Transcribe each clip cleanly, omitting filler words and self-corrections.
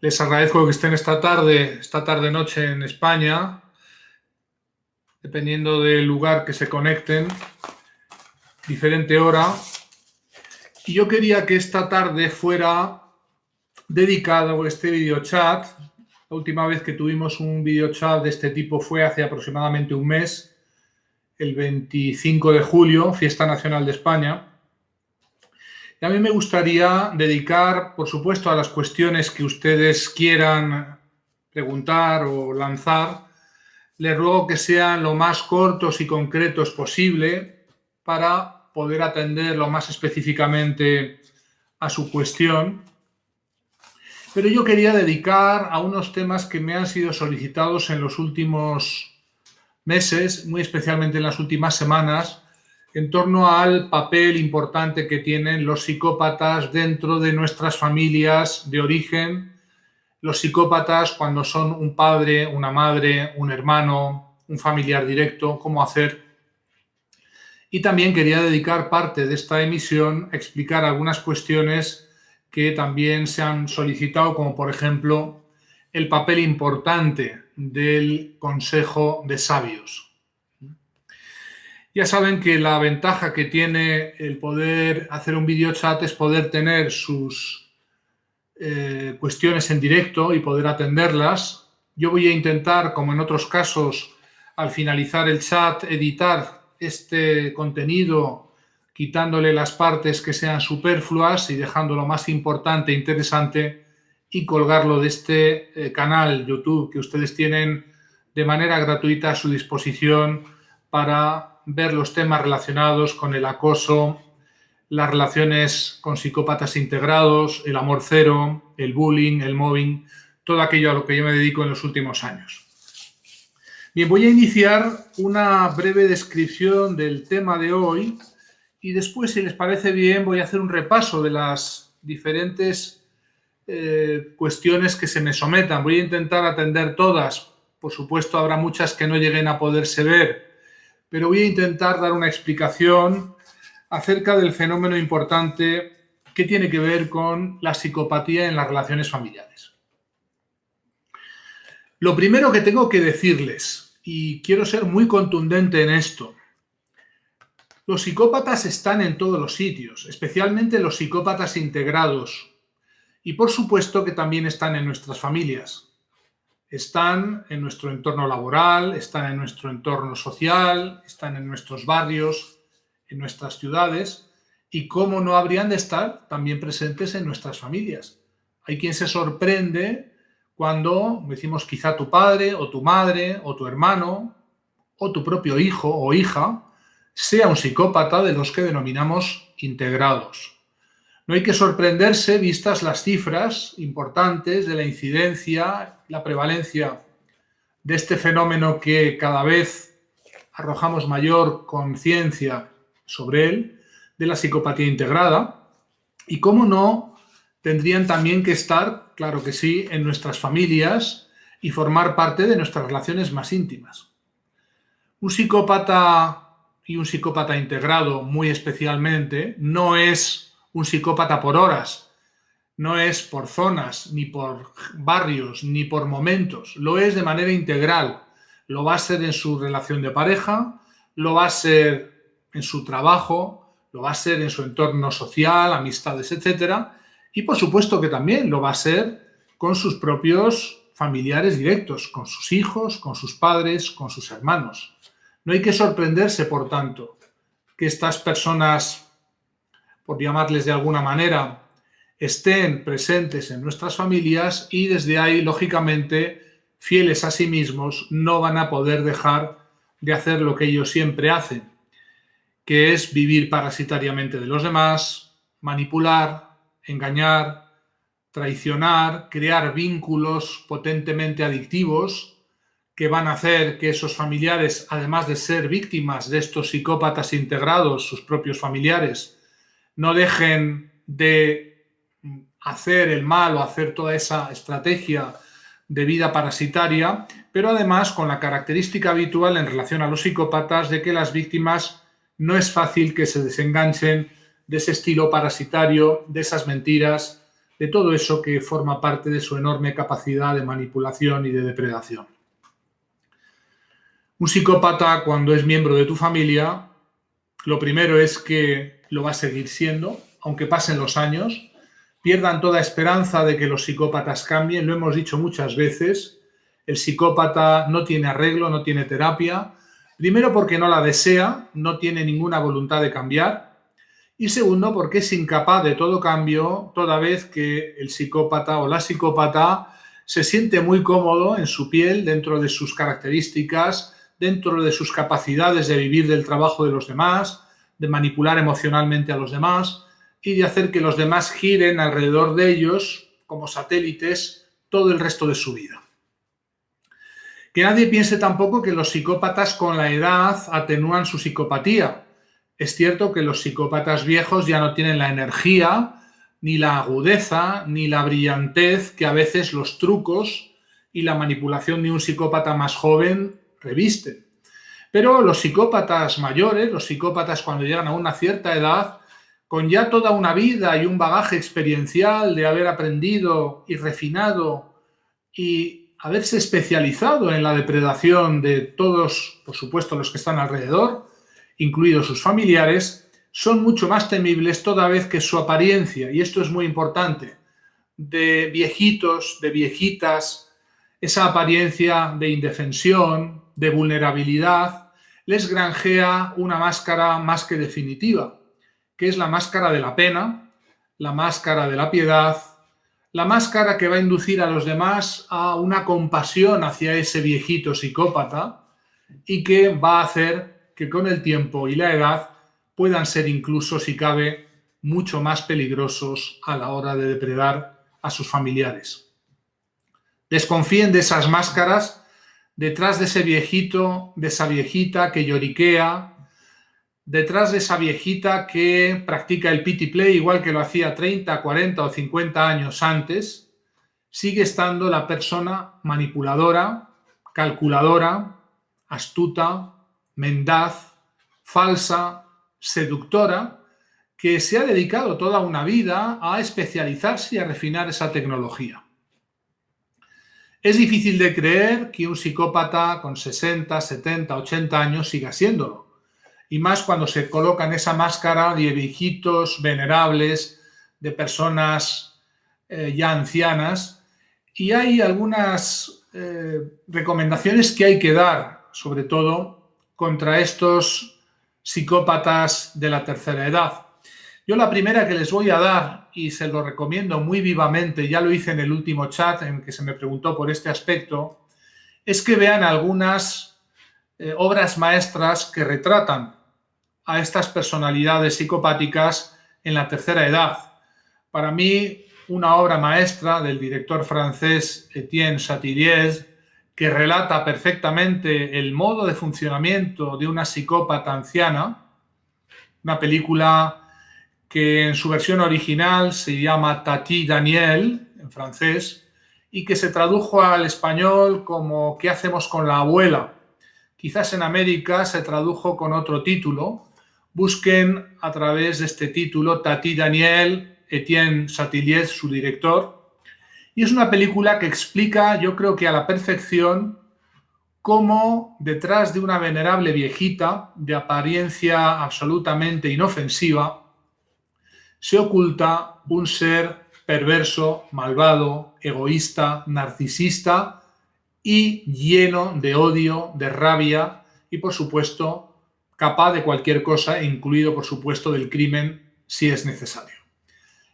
Les agradezco que estén esta tarde-noche en España, dependiendo del lugar que se conecten, diferente hora. Y yo quería que esta tarde fuera dedicado a este videochat. La última vez que tuvimos un videochat de este tipo fue hace aproximadamente un mes, el 25 de julio, Fiesta Nacional de España. Y a mí me gustaría dedicar, por supuesto, a las cuestiones que ustedes quieran preguntar o lanzar. Les ruego que sean lo más cortos y concretos posible para poder atender lo más específicamente a su cuestión. Pero yo quería dedicar a unos temas que me han sido solicitados en los últimos meses, muy especialmente en las últimas semanas, en torno al papel importante que tienen los psicópatas dentro de nuestras familias de origen. Los psicópatas cuando son un padre, una madre, un hermano, un familiar directo, cómo hacer. Y también quería dedicar parte de esta emisión a explicar algunas cuestiones que también se han solicitado, como por ejemplo el papel importante del Consejo de Sabios. Ya saben que la ventaja que tiene el poder hacer un videochat es poder tener sus cuestiones en directo y poder atenderlas. Yo voy a intentar, como en otros casos, al finalizar el chat, editar este contenido quitándole las partes que sean superfluas y dejando lo más importante e interesante y colgarlo de este canal YouTube que ustedes tienen de manera gratuita a su disposición para ver los temas relacionados con el acoso, las relaciones con psicópatas integrados, el amor cero, el bullying, el mobbing, todo aquello a lo que yo me dedico en los últimos años. Bien, voy a iniciar una breve descripción del tema de hoy y después, si les parece bien, voy a hacer un repaso de las diferentes cuestiones que se me sometan. Voy a intentar atender todas. Por supuesto, habrá muchas que no lleguen a poderse ver, pero voy a intentar dar una explicación acerca del fenómeno importante que tiene que ver con la psicopatía en las relaciones familiares. Lo primero que tengo que decirles, y quiero ser muy contundente en esto, los psicópatas están en todos los sitios, especialmente los psicópatas integrados, y por supuesto que también están en nuestras familias. Están en nuestro entorno laboral, están en nuestro entorno social, están en nuestros barrios, en nuestras ciudades, y cómo no habrían de estar también presentes en nuestras familias. Hay quien se sorprende cuando decimos quizá tu padre o tu madre o tu hermano o tu propio hijo o hija sea un psicópata de los que denominamos integrados. No hay que sorprenderse vistas las cifras importantes de la incidencia, la prevalencia de este fenómeno que cada vez arrojamos mayor conciencia sobre él, de la psicopatía integrada, y cómo no tendrían también que estar, claro que sí, en nuestras familias y formar parte de nuestras relaciones más íntimas. Un psicópata y un psicópata integrado, muy especialmente, no es un psicópata por horas, no es por zonas, ni por barrios, ni por momentos, lo es de manera integral. Lo va a ser en su relación de pareja, lo va a ser en su trabajo, lo va a ser en su entorno social, amistades, etcétera, y por supuesto que también lo va a ser con sus propios familiares directos, con sus hijos, con sus padres, con sus hermanos. No hay que sorprenderse, por tanto, que estas personas, por llamarles de alguna manera, estén presentes en nuestras familias y desde ahí, lógicamente, fieles a sí mismos, no van a poder dejar de hacer lo que ellos siempre hacen, que es vivir parasitariamente de los demás, manipular, engañar, traicionar, crear vínculos potentemente adictivos que van a hacer que esos familiares, además de ser víctimas de estos psicópatas integrados, sus propios familiares, no dejen de hacer el mal o hacer toda esa estrategia de vida parasitaria, pero además con la característica habitual en relación a los psicópatas de que las víctimas no es fácil que se desenganchen de ese estilo parasitario, de esas mentiras, de todo eso que forma parte de su enorme capacidad de manipulación y de depredación. Un psicópata, cuando es miembro de tu familia, lo primero es que lo va a seguir siendo, aunque pasen los años, pierdan toda esperanza de que los psicópatas cambien. Lo hemos dicho muchas veces, el psicópata no tiene arreglo, no tiene terapia, primero porque no la desea, no tiene ninguna voluntad de cambiar, y segundo porque es incapaz de todo cambio toda vez que el psicópata o la psicópata se siente muy cómodo en su piel, dentro de sus características, dentro de sus capacidades de vivir del trabajo de los demás, de manipular emocionalmente a los demás y de hacer que los demás giren alrededor de ellos como satélites todo el resto de su vida. Que nadie piense tampoco que los psicópatas con la edad atenúan su psicopatía. Es cierto que los psicópatas viejos ya no tienen la energía, ni la agudeza, ni la brillantez que a veces los trucos y la manipulación de un psicópata más joven revisten. Pero los psicópatas mayores, los psicópatas cuando llegan a una cierta edad, con ya toda una vida y un bagaje experiencial de haber aprendido y refinado y haberse especializado en la depredación de todos, por supuesto, los que están alrededor, incluidos sus familiares, son mucho más temibles toda vez que su apariencia, y esto es muy importante, de viejitos, de viejitas, esa apariencia de indefensión, de vulnerabilidad, les granjea una máscara más que definitiva, que es la máscara de la pena, la máscara de la piedad, la máscara que va a inducir a los demás a una compasión hacia ese viejito psicópata y que va a hacer que con el tiempo y la edad puedan ser incluso, si cabe, mucho más peligrosos a la hora de depredar a sus familiares. Desconfíen de esas máscaras, detrás de ese viejito, de esa viejita que lloriquea, detrás de esa viejita que practica el pity play igual que lo hacía 30, 40 o 50 años antes, sigue estando la persona manipuladora, calculadora, astuta, mendaz, falsa, seductora, que se ha dedicado toda una vida a especializarse y a refinar esa tecnología. Es difícil de creer que un psicópata con 60, 70, 80 años siga siéndolo. Y más cuando se colocan esa máscara de viejitos venerables, de personas ya ancianas. Y hay algunas recomendaciones que hay que dar, sobre todo contra estos psicópatas de la tercera edad. Yo la primera que les voy a dar, y se lo recomiendo muy vivamente, ya lo hice en el último chat en que se me preguntó por este aspecto, es que vean algunas obras maestras que retratan a estas personalidades psicopáticas en la tercera edad. Para mí, una obra maestra del director francés Etienne Châtilliez, que relata perfectamente el modo de funcionamiento de una psicópata anciana, una película que en su versión original se llama Tati Daniel, en francés, y que se tradujo al español como ¿Qué hacemos con la abuela? Quizás en América se tradujo con otro título. Busquen a través de este título Tati Daniel, Etienne Châtilliez, su director. Y es una película que explica, yo creo que a la perfección, cómo detrás de una venerable viejita de apariencia absolutamente inofensiva se oculta un ser perverso, malvado, egoísta, narcisista y lleno de odio, de rabia y, por supuesto, capaz de cualquier cosa, incluido, por supuesto, del crimen si es necesario.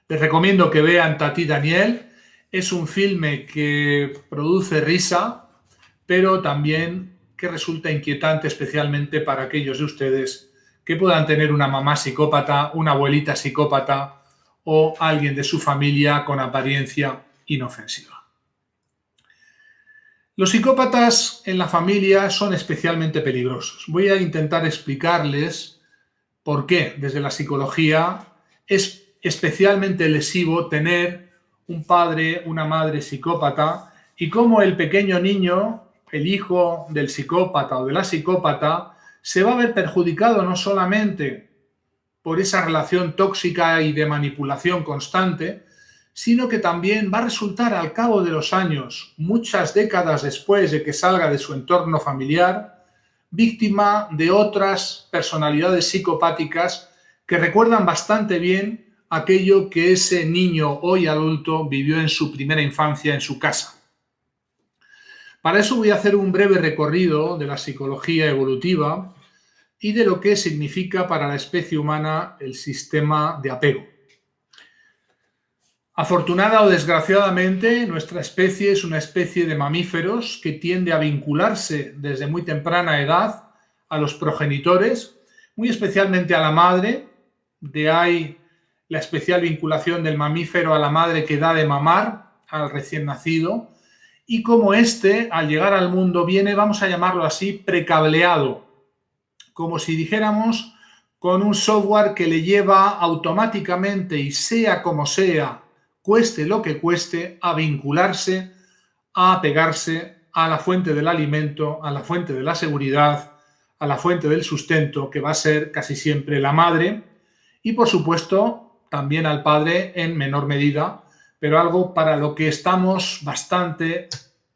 Les recomiendo que vean Tati Daniel. Es un filme que produce risa, pero también que resulta inquietante, especialmente para aquellos de ustedes que puedan tener una mamá psicópata, una abuelita psicópata o alguien de su familia con apariencia inofensiva. Los psicópatas en la familia son especialmente peligrosos. Voy a intentar explicarles por qué desde la psicología es especialmente lesivo tener un padre, una madre psicópata y cómo el pequeño niño, el hijo del psicópata o de la psicópata, se va a ver perjudicado no solamente por esa relación tóxica y de manipulación constante, sino que también va a resultar al cabo de los años, muchas décadas después de que salga de su entorno familiar, víctima de otras personalidades psicopáticas que recuerdan bastante bien aquello que ese niño hoy adulto vivió en su primera infancia en su casa. Para eso voy a hacer un breve recorrido de la psicología evolutiva y de lo que significa para la especie humana el sistema de apego. Afortunada o desgraciadamente, nuestra especie es una especie de mamíferos que tiende a vincularse desde muy temprana edad a los progenitores, muy especialmente a la madre. De ahí la especial vinculación del mamífero a la madre que da de mamar al recién nacido, y como éste, al llegar al mundo, viene, vamos a llamarlo así, precableado, como si dijéramos, con un software que le lleva automáticamente y sea como sea, cueste lo que cueste, a vincularse, a apegarse a la fuente del alimento, a la fuente de la seguridad, a la fuente del sustento, que va a ser casi siempre la madre, y por supuesto también al padre en menor medida, pero algo para lo que estamos bastante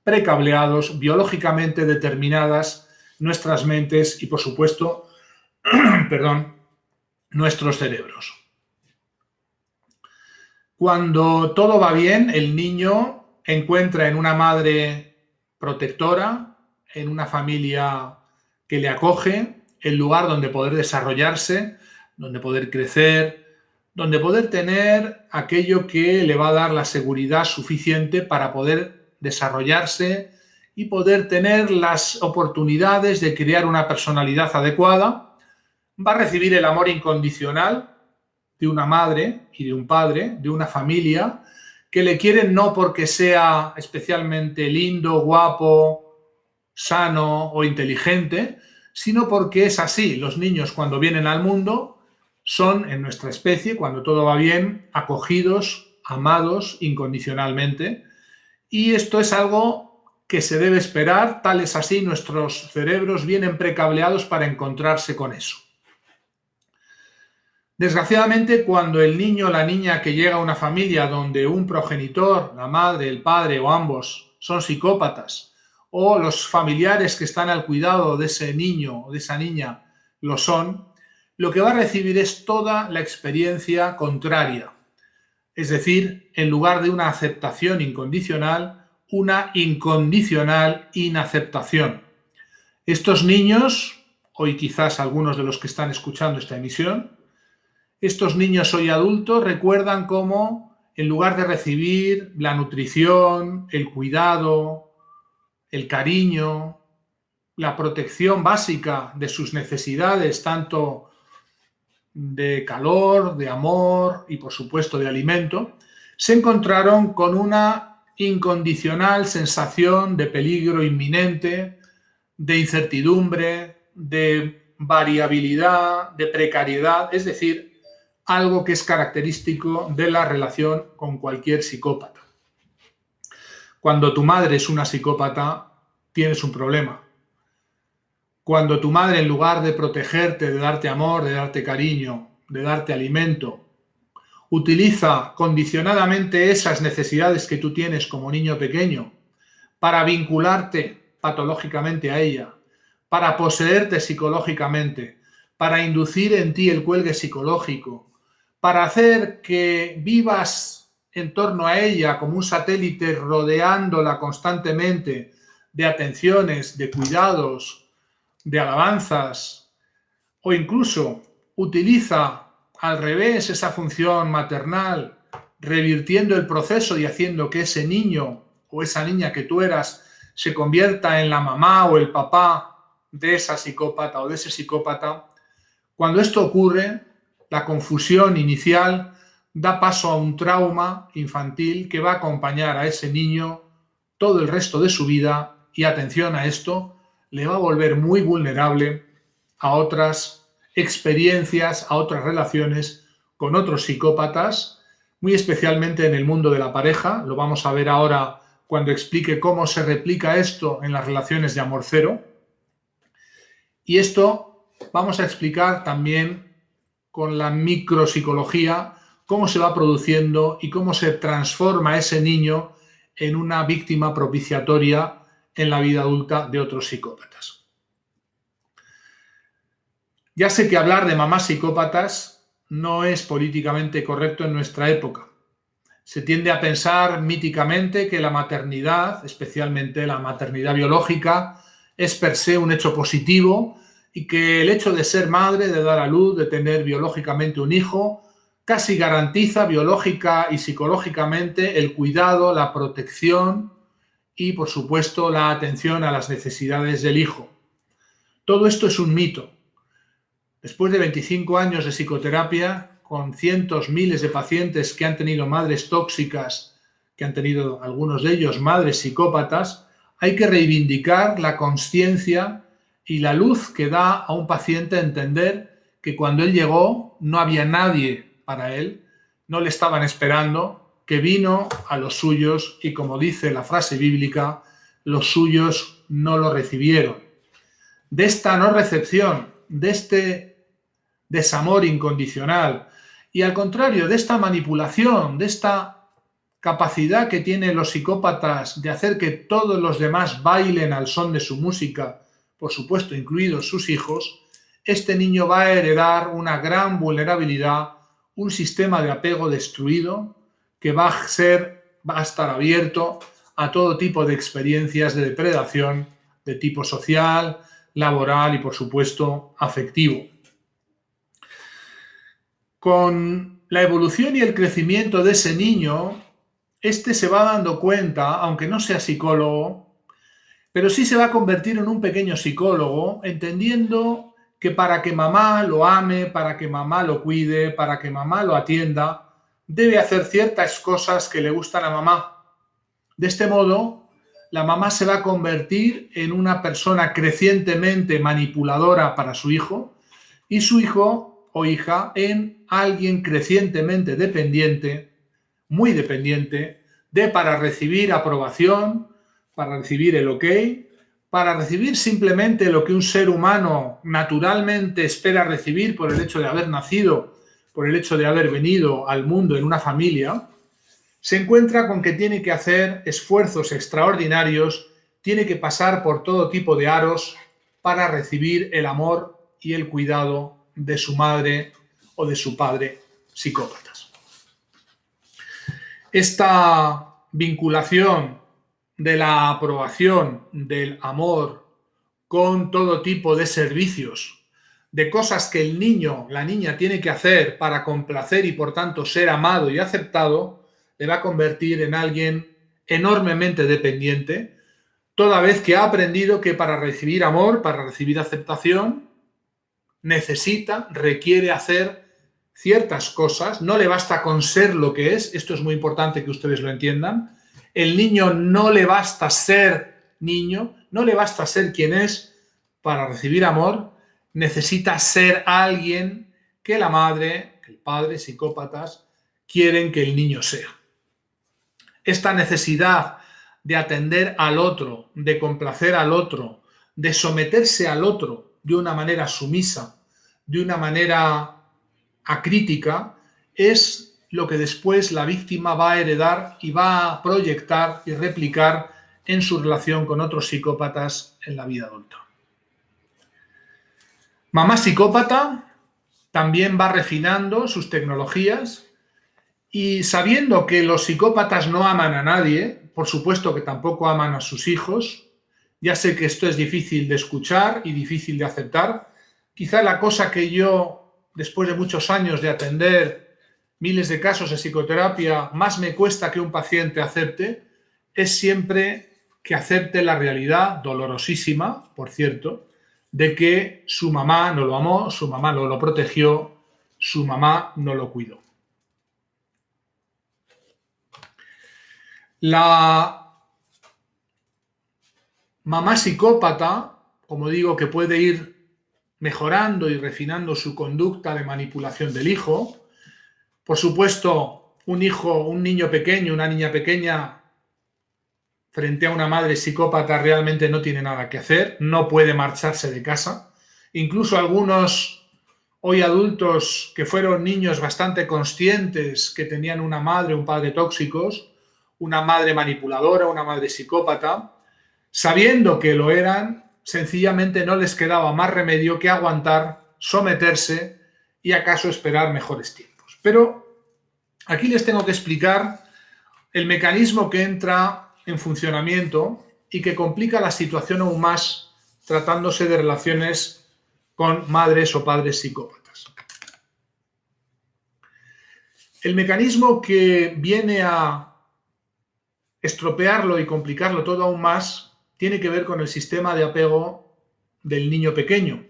precableados, biológicamente determinadas nuestras mentes y por supuesto, perdón, nuestros cerebros. Cuando todo va bien, el niño encuentra en una madre protectora, en una familia que le acoge, el lugar donde poder desarrollarse, donde poder crecer, donde poder tener aquello que le va a dar la seguridad suficiente para poder desarrollarse y poder tener las oportunidades de crear una personalidad adecuada. Va a recibir el amor incondicional de una madre y de un padre, de una familia, que le quieren no porque sea especialmente lindo, guapo, sano o inteligente, sino porque es así. Los niños cuando vienen al mundo son, en nuestra especie, cuando todo va bien, acogidos, amados incondicionalmente. Y esto es algo que se debe esperar, tal es así, nuestros cerebros vienen precableados para encontrarse con eso. Desgraciadamente, cuando el niño o la niña que llega a una familia donde un progenitor, la madre, el padre o ambos son psicópatas, o los familiares que están al cuidado de ese niño o de esa niña lo son, lo que va a recibir es toda la experiencia contraria. Es decir, en lugar de una aceptación incondicional, una incondicional inaceptación. Estos niños, hoy quizás algunos de los que están escuchando esta emisión, estos niños hoy adultos recuerdan cómo, en lugar de recibir la nutrición, el cuidado, el cariño, la protección básica de sus necesidades, tanto de calor, de amor y por supuesto de alimento, se encontraron con una incondicional sensación de peligro inminente, de incertidumbre, de variabilidad, de precariedad, es decir, algo que es característico de la relación con cualquier psicópata. Cuando tu madre es una psicópata, tienes un problema. Cuando tu madre, en lugar de protegerte, de darte amor, de darte cariño, de darte alimento, utiliza condicionadamente esas necesidades que tú tienes como niño pequeño para vincularte patológicamente a ella, para poseerte psicológicamente, para inducir en ti el cuelgue psicológico, para hacer que vivas en torno a ella como un satélite rodeándola constantemente de atenciones, de cuidados, de alabanzas, o incluso utiliza al revés esa función maternal, revirtiendo el proceso y haciendo que ese niño o esa niña que tú eras se convierta en la mamá o el papá de esa psicópata o de ese psicópata. Cuando esto ocurre, la confusión inicial da paso a un trauma infantil que va a acompañar a ese niño todo el resto de su vida y, atención a esto, le va a volver muy vulnerable a otras experiencias, a otras relaciones con otros psicópatas, muy especialmente en el mundo de la pareja. Lo vamos a ver ahora cuando explique cómo se replica esto en las relaciones de amor cero. Y esto vamos a explicar también con la micropsicología cómo se va produciendo y cómo se transforma ese niño en una víctima propiciatoria en la vida adulta de otros psicópatas. Ya sé que hablar de mamás psicópatas no es políticamente correcto en nuestra época. Se tiende a pensar míticamente que la maternidad, especialmente la maternidad biológica, es per se un hecho positivo y que el hecho de ser madre, de dar a luz, de tener biológicamente un hijo, casi garantiza biológica y psicológicamente el cuidado, la protección y, por supuesto, la atención a las necesidades del hijo. Todo esto es un mito. Después de 25 años de psicoterapia, con cientos, miles de pacientes que han tenido madres tóxicas, que han tenido algunos de ellos madres psicópatas, hay que reivindicar la consciencia y la luz que da a un paciente a entender que cuando él llegó no había nadie para él, no le estaban esperando, que vino a los suyos y, como dice la frase bíblica, los suyos no lo recibieron. De esta no recepción, de este desamor incondicional y, al contrario, de esta manipulación, de esta capacidad que tienen los psicópatas de hacer que todos los demás bailen al son de su música, por supuesto incluidos sus hijos, este niño va a heredar una gran vulnerabilidad, un sistema de apego destruido que va a estar abierto a todo tipo de experiencias de depredación de tipo social, laboral y, por supuesto, afectivo. Con la evolución y el crecimiento de ese niño, este se va dando cuenta, aunque no sea psicólogo, pero sí se va a convertir en un pequeño psicólogo, entendiendo que para que mamá lo ame, para que mamá lo cuide, para que mamá lo atienda, debe hacer ciertas cosas que le gustan a mamá. De este modo, la mamá se va a convertir en una persona crecientemente manipuladora para su hijo y su hijo o hija en alguien crecientemente dependiente, muy dependiente, para recibir aprobación, para recibir el ok, para recibir simplemente lo que un ser humano naturalmente espera recibir por el hecho de haber nacido, por el hecho de haber venido al mundo en una familia, se encuentra con que tiene que hacer esfuerzos extraordinarios, tiene que pasar por todo tipo de aros para recibir el amor y el cuidado de su madre o de su padre psicópatas. Esta vinculación de la aprobación, del amor, con todo tipo de servicios, de cosas que el niño, la niña tiene que hacer para complacer y por tanto ser amado y aceptado, le va a convertir en alguien enormemente dependiente, toda vez que ha aprendido que para recibir amor, para recibir aceptación, requiere hacer ciertas cosas, no le basta con ser lo que es, esto es muy importante que ustedes lo entiendan, el niño no le basta ser niño, no le basta ser quien es para recibir amor, necesita ser alguien que la madre, que el padre, psicópatas, quieren que el niño sea. Esta necesidad de atender al otro, de complacer al otro, de someterse al otro de una manera sumisa, de una manera acrítica, es lo que después la víctima va a heredar y va a proyectar y replicar en su relación con otros psicópatas en la vida adulta. Mamá psicópata también va refinando sus tecnologías y, sabiendo que los psicópatas no aman a nadie, por supuesto que tampoco aman a sus hijos. Ya sé que esto es difícil de escuchar y difícil de aceptar. Quizá la cosa que yo, después de muchos años de atender miles de casos de psicoterapia, más me cuesta que un paciente acepte, es siempre que acepte la realidad, dolorosísima, por cierto, de que su mamá no lo amó, su mamá no lo protegió, su mamá no lo cuidó. La mamá psicópata, como digo, que puede ir mejorando y refinando su conducta de manipulación del hijo. Por supuesto, un niño pequeño, una niña pequeña, frente a una madre psicópata realmente no tiene nada que hacer, no puede marcharse de casa. Incluso algunos hoy adultos que fueron niños bastante conscientes que tenían una madre o un padre tóxicos, una madre manipuladora, una madre psicópata, sabiendo que lo eran, sencillamente no les quedaba más remedio que aguantar, someterse y acaso esperar mejores tiempos. Pero aquí les tengo que explicar el mecanismo que entra en funcionamiento y que complica la situación aún más tratándose de relaciones con madres o padres psicópatas. El mecanismo que viene a estropearlo y complicarlo todo aún más tiene que ver con el sistema de apego del niño pequeño,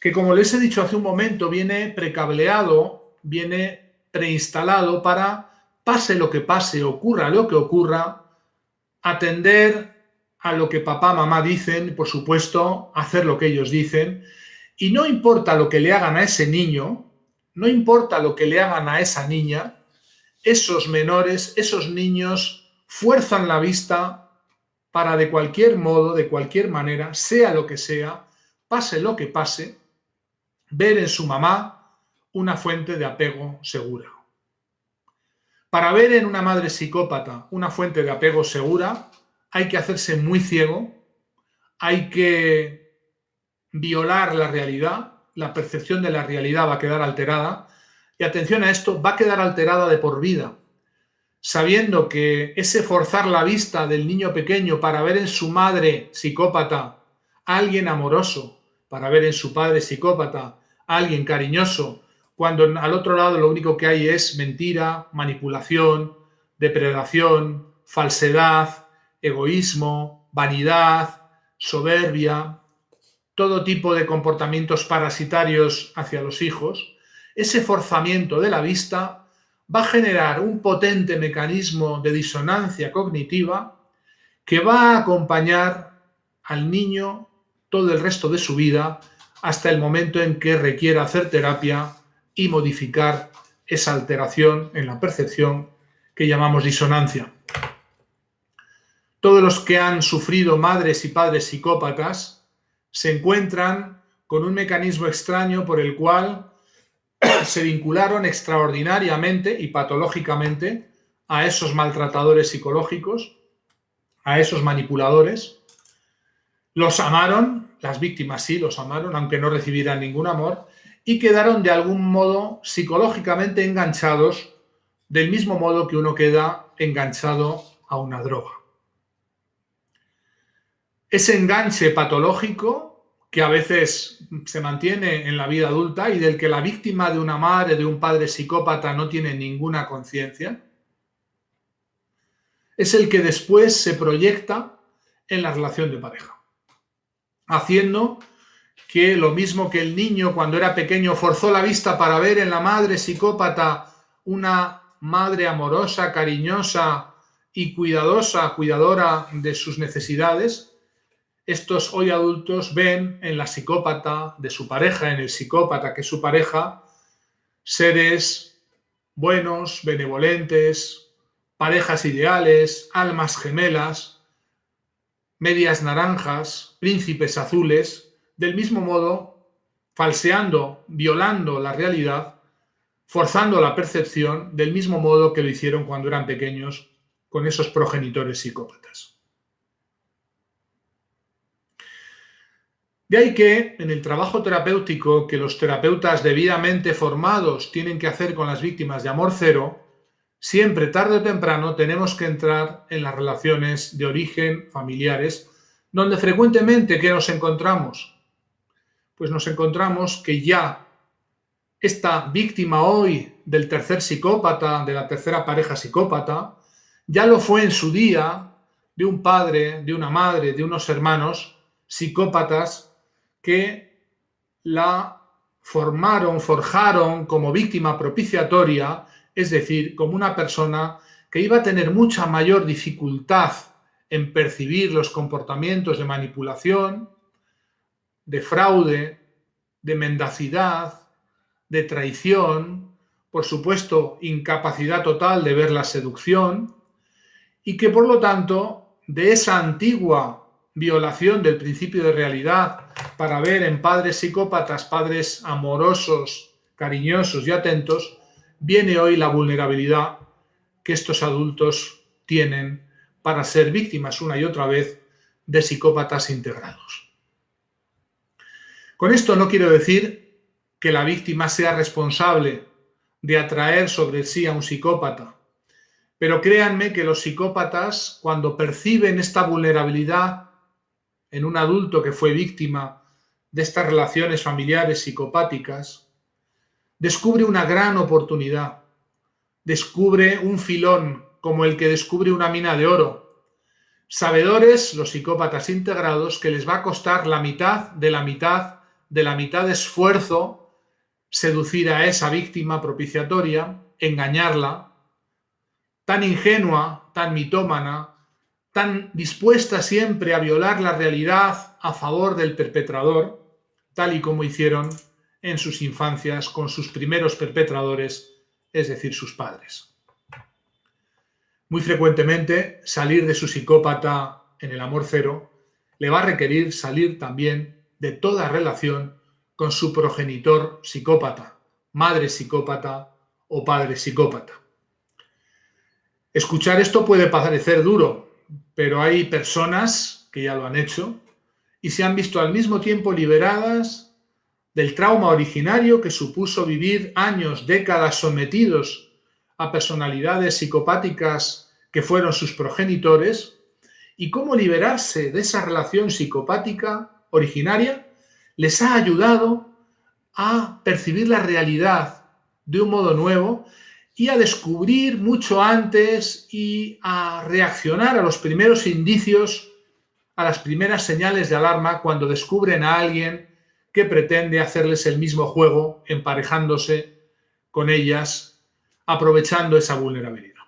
que, como les he dicho hace un momento, viene precableado, viene preinstalado para, pase lo que pase, ocurra lo que ocurra, atender a lo que papá, mamá dicen, por supuesto, hacer lo que ellos dicen, y no importa lo que le hagan a ese niño, no importa lo que le hagan a esa niña, esos menores, esos niños fuerzan la vista para de cualquier modo, de cualquier manera, sea lo que sea, pase lo que pase, ver en su mamá una fuente de apego segura. Para ver en una madre psicópata una fuente de apego segura, hay que hacerse muy ciego, hay que violar la realidad, la percepción de la realidad va a quedar alterada, y atención a esto, va a quedar alterada de por vida, sabiendo que ese forzar la vista del niño pequeño para ver en su madre psicópata a alguien amoroso, para ver en su padre psicópata a alguien cariñoso, cuando al otro lado lo único que hay es mentira, manipulación, depredación, falsedad, egoísmo, vanidad, soberbia, todo tipo de comportamientos parasitarios hacia los hijos, ese forzamiento de la vista va a generar un potente mecanismo de disonancia cognitiva que va a acompañar al niño todo el resto de su vida hasta el momento en que requiera hacer terapia y modificar esa alteración en la percepción que llamamos disonancia. Todos los que han sufrido madres y padres psicópatas se encuentran con un mecanismo extraño por el cual se vincularon extraordinariamente y patológicamente a esos maltratadores psicológicos, a esos manipuladores. Los amaron, las víctimas sí los amaron, aunque no recibieran ningún amor, y quedaron de algún modo psicológicamente enganchados, del mismo modo que uno queda enganchado a una droga. Ese enganche patológico que a veces se mantiene en la vida adulta y del que la víctima de una madre, de un padre psicópata no tiene ninguna conciencia, es el que después se proyecta en la relación de pareja, haciendo que lo mismo que el niño cuando era pequeño forzó la vista para ver en la madre psicópata una madre amorosa, cariñosa y cuidadora de sus necesidades, estos hoy adultos ven en la psicópata de su pareja, en el psicópata que es su pareja, seres buenos, benevolentes, parejas ideales, almas gemelas, medias naranjas, príncipes azules, del mismo modo, falseando, violando la realidad, forzando la percepción, del mismo modo que lo hicieron cuando eran pequeños con esos progenitores psicópatas. De ahí que en el trabajo terapéutico que los terapeutas debidamente formados tienen que hacer con las víctimas de amor cero, siempre tarde o temprano tenemos que entrar en las relaciones de origen familiares, donde frecuentemente ¿qué nos encontramos? Pues nos encontramos que ya esta víctima hoy del tercer psicópata, de la tercera pareja psicópata, ya lo fue en su día de un padre, de una madre, de unos hermanos psicópatas que la forjaron como víctima propiciatoria, es decir, como una persona que iba a tener mucha mayor dificultad en percibir los comportamientos de manipulación, de fraude, de mendacidad, de traición, por supuesto, incapacidad total de ver la seducción, y que por lo tanto de esa antigua violación del principio de realidad para ver en padres psicópatas padres amorosos, cariñosos y atentos, viene hoy la vulnerabilidad que estos adultos tienen para ser víctimas una y otra vez de psicópatas integrados. Con esto no quiero decir que la víctima sea responsable de atraer sobre sí a un psicópata, pero créanme que los psicópatas, cuando perciben esta vulnerabilidad en un adulto que fue víctima de estas relaciones familiares psicopáticas, descubre una gran oportunidad, descubre un filón como el que descubre una mina de oro. Sabedores, los psicópatas integrados, que les va a costar la mitad de la mitad de la mitad de esfuerzo seducir a esa víctima propiciatoria, engañarla, tan ingenua, tan mitómana, tan dispuesta siempre a violar la realidad a favor del perpetrador, tal y como hicieron en sus infancias con sus primeros perpetradores, es decir, sus padres. Muy frecuentemente, salir de su psicópata en el amor cero le va a requerir salir también de toda relación con su progenitor psicópata, madre psicópata o padre psicópata. Escuchar esto puede parecer duro, pero hay personas que ya lo han hecho y se han visto al mismo tiempo liberadas del trauma originario que supuso vivir años, décadas sometidos a personalidades psicopáticas que fueron sus progenitores, y cómo liberarse de esa relación psicopática originaria les ha ayudado a percibir la realidad de un modo nuevo y a descubrir mucho antes y a reaccionar a los primeros indicios, a las primeras señales de alarma cuando descubren a alguien que pretende hacerles el mismo juego, emparejándose con ellas, aprovechando esa vulnerabilidad.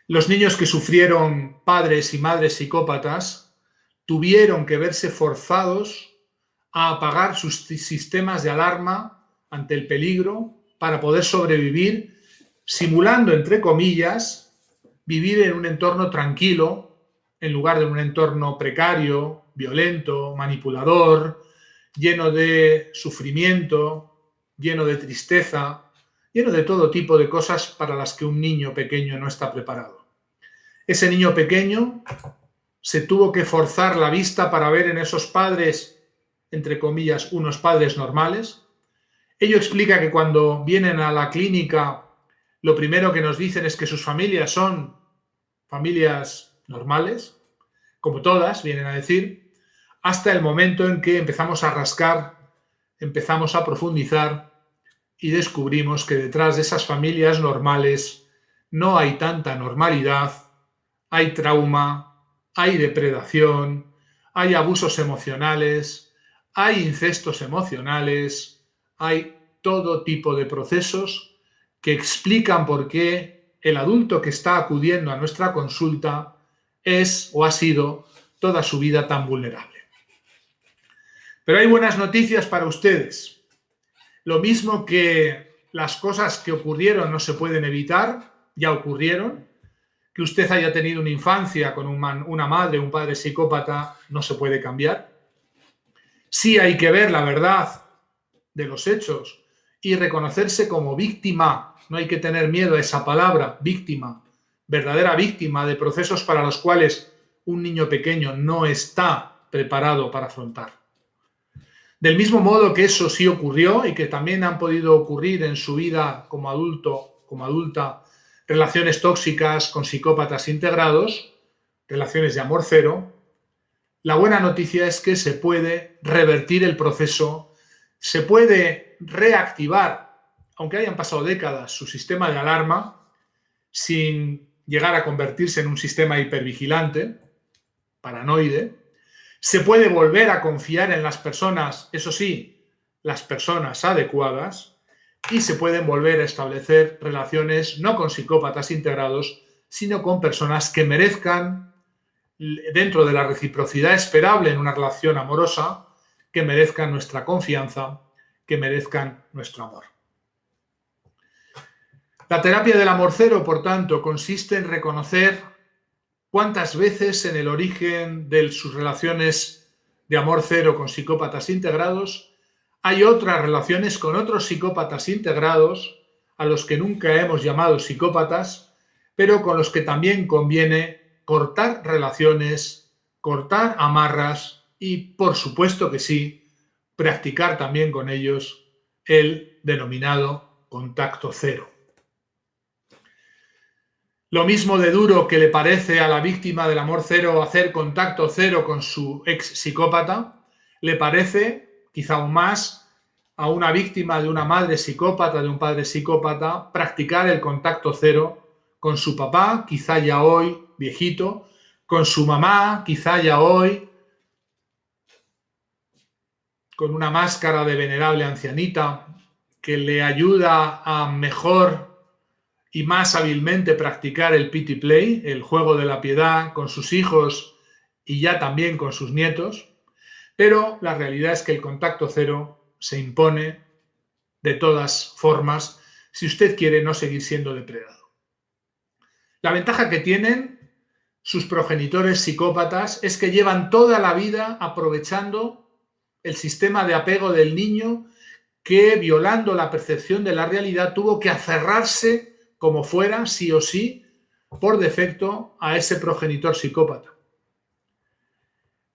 Los niños que sufrieron padres y madres psicópatas tuvieron que verse forzados a apagar sus sistemas de alarma ante el peligro para poder sobrevivir, simulando, entre comillas, vivir en un entorno tranquilo en lugar de un entorno precario, violento, manipulador, lleno de sufrimiento, lleno de tristeza, lleno de todo tipo de cosas para las que un niño pequeño no está preparado. Ese niño pequeño se tuvo que forzar la vista para ver en esos padres, entre comillas, unos padres normales. Ello explica que cuando vienen a la clínica, lo primero que nos dicen es que sus familias son familias normales, como todas, vienen a decir, hasta el momento en que empezamos a rascar, empezamos a profundizar y descubrimos que detrás de esas familias normales no hay tanta normalidad, hay trauma, hay depredación, hay abusos emocionales, hay incestos emocionales, hay todo tipo de procesos que explican por qué el adulto que está acudiendo a nuestra consulta es o ha sido toda su vida tan vulnerable. Pero hay buenas noticias para ustedes. Lo mismo que las cosas que ocurrieron no se pueden evitar, ya ocurrieron. Que usted haya tenido una infancia con una madre, un padre psicópata, no se puede cambiar. Sí hay que ver la verdad de los hechos y reconocerse como víctima. No hay que tener miedo a esa palabra, víctima, verdadera víctima de procesos para los cuales un niño pequeño no está preparado para afrontar. Del mismo modo que eso sí ocurrió y que también han podido ocurrir en su vida como adulto, como adulta, relaciones tóxicas con psicópatas integrados, relaciones de amor cero, la buena noticia es que se puede revertir el proceso, se puede reactivar, aunque hayan pasado décadas, su sistema de alarma, sin llegar a convertirse en un sistema hipervigilante, paranoide. Se puede volver a confiar en las personas, eso sí, las personas adecuadas, y se pueden volver a establecer relaciones no con psicópatas integrados, sino con personas que merezcan, dentro de la reciprocidad esperable en una relación amorosa, que merezcan nuestra confianza, que merezcan nuestro amor. La terapia del amor cero, por tanto, consiste en reconocer ¿Cuántas veces en el origen de sus relaciones de amor cero con psicópatas integrados hay otras relaciones con otros psicópatas integrados a los que nunca hemos llamado psicópatas, pero con los que también conviene cortar relaciones, cortar amarras y, por supuesto que sí, practicar también con ellos el denominado contacto cero? Lo mismo de duro que le parece a la víctima del amor cero hacer contacto cero con su ex psicópata, le parece, quizá aún más, a una víctima de una madre psicópata, de un padre psicópata, practicar el contacto cero con su papá, quizá ya hoy viejito, con su mamá, quizá ya hoy con una máscara de venerable ancianita que le ayuda a mejor y más hábilmente practicar el pity play, el juego de la piedad, con sus hijos y ya también con sus nietos, pero la realidad es que el contacto cero se impone de todas formas si usted quiere no seguir siendo depredado. La ventaja que tienen sus progenitores psicópatas es que llevan toda la vida aprovechando el sistema de apego del niño que, violando la percepción de la realidad, tuvo que aferrarse como fuera, sí o sí, por defecto, a ese progenitor psicópata.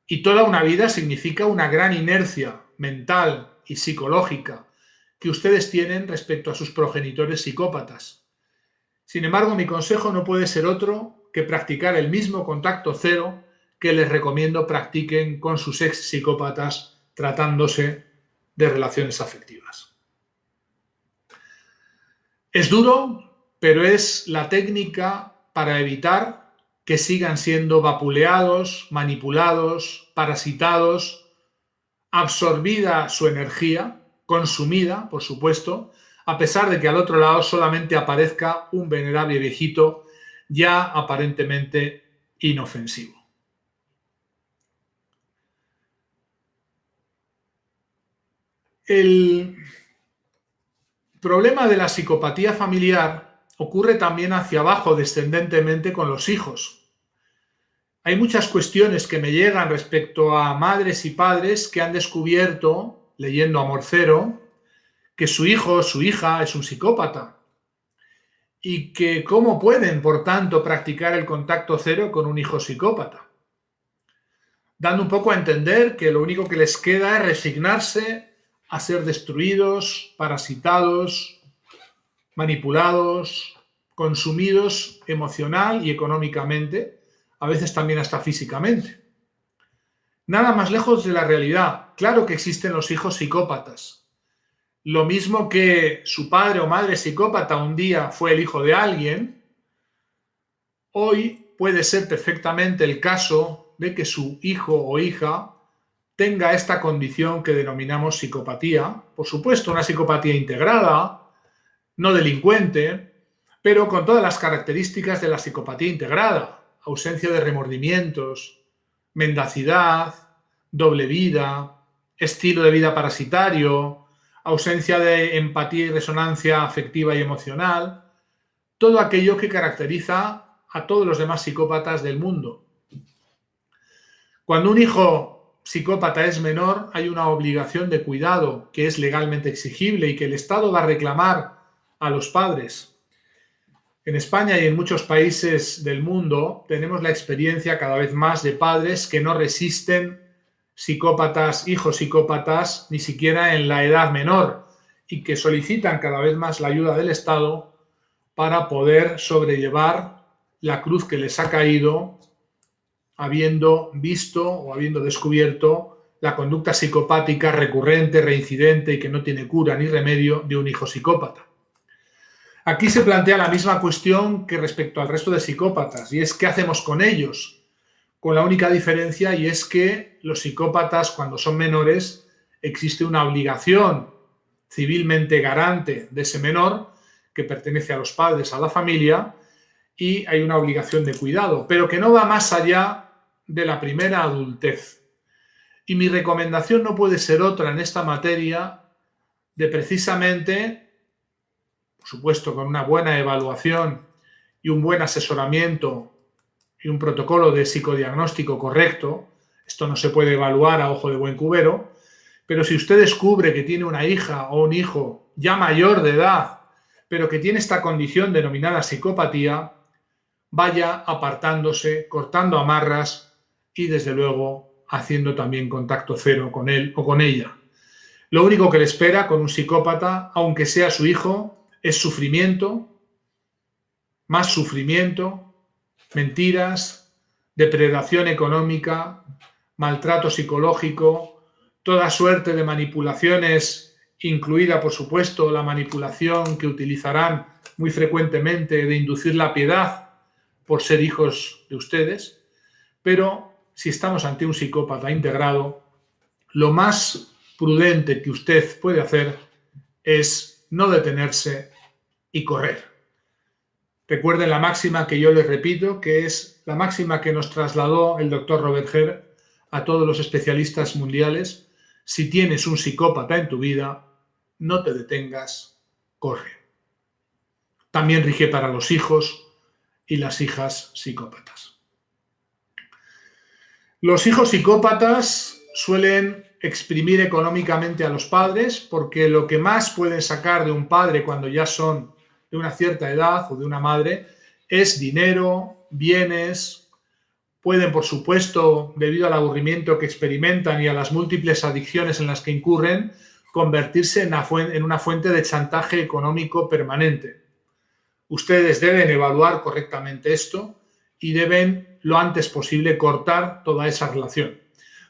Y toda una vida significa una gran inercia mental y psicológica que ustedes tienen respecto a sus progenitores psicópatas. Sin embargo, mi consejo no puede ser otro que practicar el mismo contacto cero que les recomiendo practiquen con sus ex psicópatas tratándose de relaciones afectivas. Es duro, pero es la técnica para evitar que sigan siendo vapuleados, manipulados, parasitados, absorbida su energía, consumida, por supuesto, a pesar de que al otro lado solamente aparezca un venerable viejito ya aparentemente inofensivo. El problema de la psicopatía familiar ocurre también hacia abajo, descendentemente, con los hijos. Hay muchas cuestiones que me llegan respecto a madres y padres que han descubierto, leyendo Amor Cero, que su hijo o su hija es un psicópata y que cómo pueden, por tanto, practicar el contacto cero con un hijo psicópata, dando un poco a entender que lo único que les queda es resignarse a ser destruidos, parasitados, manipulados, consumidos emocional y económicamente, a veces también hasta físicamente. Nada más lejos de la realidad. Claro que existen los hijos psicópatas. Lo mismo que su padre o madre psicópata un día fue el hijo de alguien, hoy puede ser perfectamente el caso de que su hijo o hija tenga esta condición que denominamos psicopatía. Por supuesto, una psicopatía integrada, no delincuente, pero con todas las características de la psicopatía integrada: ausencia de remordimientos, mendacidad, doble vida, estilo de vida parasitario, ausencia de empatía y resonancia afectiva y emocional, todo aquello que caracteriza a todos los demás psicópatas del mundo. Cuando un hijo psicópata es menor, hay una obligación de cuidado que es legalmente exigible y que el Estado va a reclamar a los padres. En España y en muchos países del mundo tenemos la experiencia cada vez más de padres que no resisten psicópatas, hijos psicópatas, ni siquiera en la edad menor, y que solicitan cada vez más la ayuda del Estado para poder sobrellevar la cruz que les ha caído habiendo visto o habiendo descubierto la conducta psicopática recurrente, reincidente y que no tiene cura ni remedio de un hijo psicópata. Aquí se plantea la misma cuestión que respecto al resto de psicópatas, y es ¿qué hacemos con ellos? Con la única diferencia, y es que los psicópatas, cuando son menores, existe una obligación civilmente garante de ese menor, que pertenece a los padres, a la familia, y hay una obligación de cuidado, pero que no va más allá de la primera adultez. Y mi recomendación no puede ser otra en esta materia de precisamente, por supuesto, con una buena evaluación y un buen asesoramiento y un protocolo de psicodiagnóstico correcto, esto no se puede evaluar a ojo de buen cubero, pero si usted descubre que tiene una hija o un hijo ya mayor de edad, pero que tiene esta condición denominada psicopatía, vaya apartándose, cortando amarras y, desde luego, haciendo también contacto cero con él o con ella. Lo único que le espera con un psicópata, aunque sea su hijo, es sufrimiento, más sufrimiento, mentiras, depredación económica, maltrato psicológico, toda suerte de manipulaciones, incluida, por supuesto, la manipulación que utilizarán muy frecuentemente de inducir la piedad por ser hijos de ustedes. Pero si estamos ante un psicópata integrado, lo más prudente que usted puede hacer es no detenerse y correr. Recuerden la máxima que yo les repito, que es la máxima que nos trasladó el doctor Robert Hare a todos los especialistas mundiales: si tienes un psicópata en tu vida, no te detengas, corre. También rige para los hijos y las hijas psicópatas. Los hijos psicópatas suelen exprimir económicamente a los padres, porque lo que más pueden sacar de un padre cuando ya son de una cierta edad, o de una madre, es dinero, bienes. Pueden, por supuesto, debido al aburrimiento que experimentan y a las múltiples adicciones en las que incurren, convertirse en una fuente de chantaje económico permanente. Ustedes deben evaluar correctamente esto y deben, lo antes posible, cortar toda esa relación.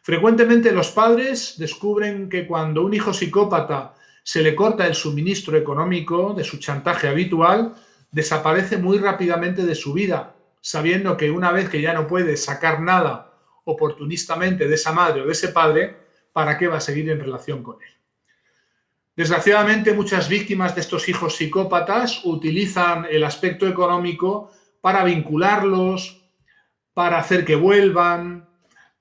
Frecuentemente los padres descubren que cuando un hijo psicópata se le corta el suministro económico de su chantaje habitual, desaparece muy rápidamente de su vida, sabiendo que una vez que ya no puede sacar nada oportunistamente de esa madre o de ese padre, ¿para qué va a seguir en relación con él? Desgraciadamente, muchas víctimas de estos hijos psicópatas utilizan el aspecto económico para vincularlos, para hacer que vuelvan,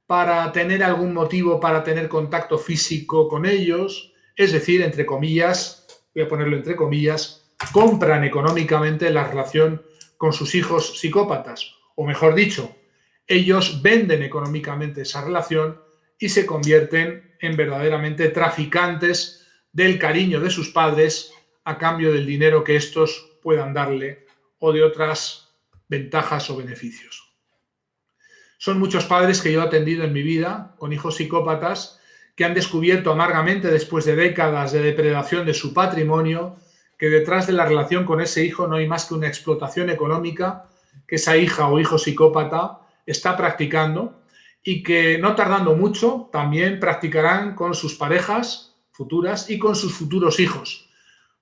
para tener algún motivo para tener contacto físico con ellos, es decir, entre comillas, voy a ponerlo entre comillas, compran económicamente la relación con sus hijos psicópatas, o mejor dicho, ellos venden económicamente esa relación y se convierten en verdaderamente traficantes del cariño de sus padres a cambio del dinero que estos puedan darle o de otras ventajas o beneficios. Son muchos padres que yo he atendido en mi vida con hijos psicópatas que han descubierto amargamente, después de décadas de depredación de su patrimonio, que detrás de la relación con ese hijo no hay más que una explotación económica que esa hija o hijo psicópata está practicando, y que no tardando mucho también practicarán con sus parejas futuras y con sus futuros hijos.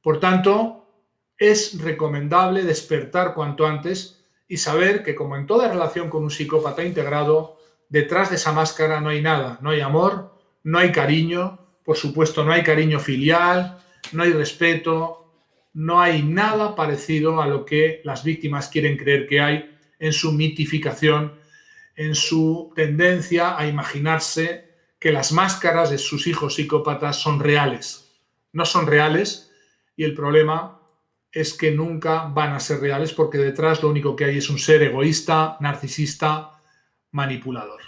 Por tanto, es recomendable despertar cuanto antes y saber que, como en toda relación con un psicópata integrado, detrás de esa máscara no hay nada, no hay amor, no hay cariño, por supuesto no hay cariño filial, no hay respeto, no hay nada parecido a lo que las víctimas quieren creer que hay en su mitificación, en su tendencia a imaginarse que las máscaras de sus hijos psicópatas son reales. No son reales, y el problema es que nunca van a ser reales, porque detrás lo único que hay es un ser egoísta, narcisista, manipulador.